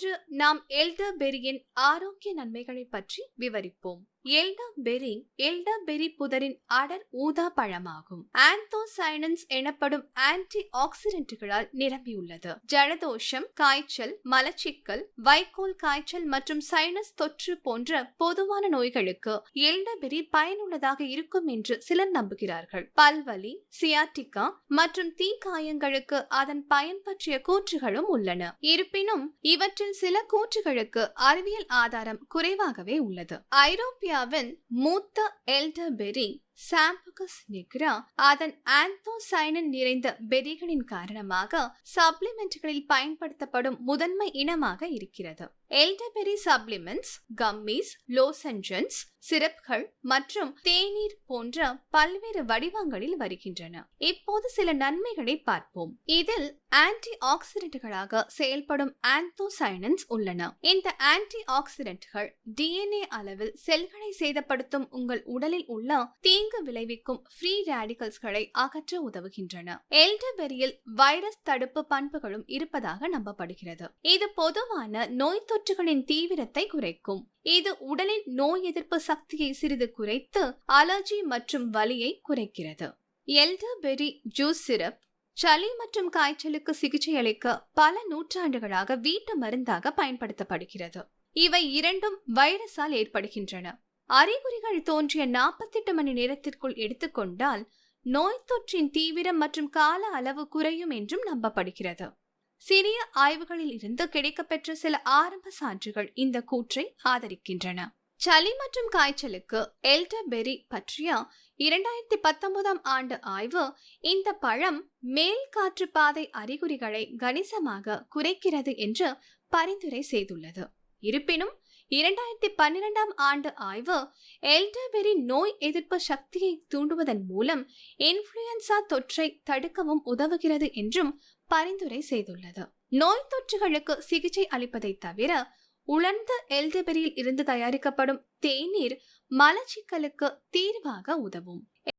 இன்று நாம் எல்டர்பெரியின் ஆரோக்கிய நன்மைகளை பற்றி விவரிப்போம். எல்டர்பெரி புதரின் அடர் ஊதா பழமாகும். ஆந்தோசைனன்ஸ் எனப்படும் ஆன்டி ஆக்சிடென்ட்களால் நிரம்பியுள்ளது. ஜலதோஷம், காய்ச்சல், மலச்சிக்கல், வைக்கோல் காய்ச்சல் மற்றும் சைனஸ் தொற்று போன்ற பொதுவான நோய்களுக்கு எல்டர்பெரி பயனுள்ளதாக இருக்கும் என்று சிலர் நம்புகிறார்கள். பல்வலி, சியாட்டிகா மற்றும் தீக்காயங்களுக்கு அதன் பயன் பற்றிய கூற்றுகளும் உள்ளன. இருப்பினும் இவற்றில் சில கூற்றுகளுக்கு அறிவியல் ஆதாரம் குறைவாகவே உள்ளது. ஐரோப்பியாவின் மூத்த எல்டர்பெரி சாம்பகஸ் நிக்ரா அதன் ஆந்தோசைனின் நிறைந்த பெரிகளின் காரணமாக சப்ளிமெண்ட்களில் பயன்படுத்தப்படும் முதன்மை இனமாக இருக்கிறது. எல்டர்பெரி சப்ளிமெண்ட்ஸ், கம்மீஸ், லோசன்ஜன்ஸ், சிரப்கள் மற்றும் தேநீர் போன்ற பல்வேறு வடிவங்களில் வருகின்றன. இப்போது சில நன்மைகளை பார்ப்போம். இதில் ஆன்டி ஆக்சிடென்ட்களாக செயல்படும் ஆந்தோசைனன்ஸ் உள்ளன. இந்த ஆன்டி ஆக்சிடென்ட்கள் டிஎன்ஏ அளவில் செல்களை சேதப்படுத்தும் உங்கள் உடலில் உள்ள தீங்கு விளைவிக்கும் ஃப்ரீ ரேடிகல்ஸ்களை அகற்ற உதவுகின்றன. எல்டர்பெரியில் வைரஸ் தடுப்பு பண்புகளும் இருப்பதாக நம்பப்படுகிறது. இது பொதுவான நோய் தொற்றுகளின் தீவிரத்தை குறைக்கும். இது உடலின் நோய் எதிர்ப்பு சக்தியை சிறிது குறைத்து அலர்ஜி மற்றும் வலியை குறைக்கிறது. எல்டர்பெரி ஜூஸ் சிரப் சளி மற்றும் காய்ச்சலுக்கு சிகிச்சை அளிக்க பல நூற்றாண்டுகளாக வீட்டு மருந்தாக பயன்படுத்தப்படுகிறது. இவை இரண்டும் வைரஸால் ஏற்படுகின்றன. அறிகுறிகள் தோன்றிய 48 மணி நேரத்திற்குள் எடுத்துக்கொண்டால் நோய் தொற்றின் தீவிரம் மற்றும் கால அளவு குறையும் என்றும் நம்பப்படுகிறது. சிறிய ஆய்வுகளில் இருந்து கிடைக்கப்பெற்ற சில ஆரம்ப சான்றுகள் இந்த கூற்றை ஆதரிக்கின்றன. சளி மற்றும் காய்ச்சலுக்கு எல்டர்பெரி பற்றிய 2019 ஆண்டு ஆய்வு இந்த பழம் மேல் காற்று பாதை அறிகுறிகளை கணிசமாக குறைக்கிறது என்று பரிந்துரை செய்துள்ளது. இருப்பினும் 2012 ஆண்டு ஆய்வு எல்டர்பெரி நோய் எதிர்ப்பு சக்தியை தூண்டுவதன் மூலம் இன்ஃப்ளூயன்சா தொற்றை தடுக்கவும் உதவுகிறது என்றும் பரிந்துரை செய்துள்ளது. நோய் தொற்றுகளுக்கு சிகிச்சை அளிப்பதை தவிர உலர்ந்த எல்டர்பெரியில் இருந்து தயாரிக்கப்படும் தேநீர் மலச்சிக்கலுக்கு தீர்வாக உதவும்.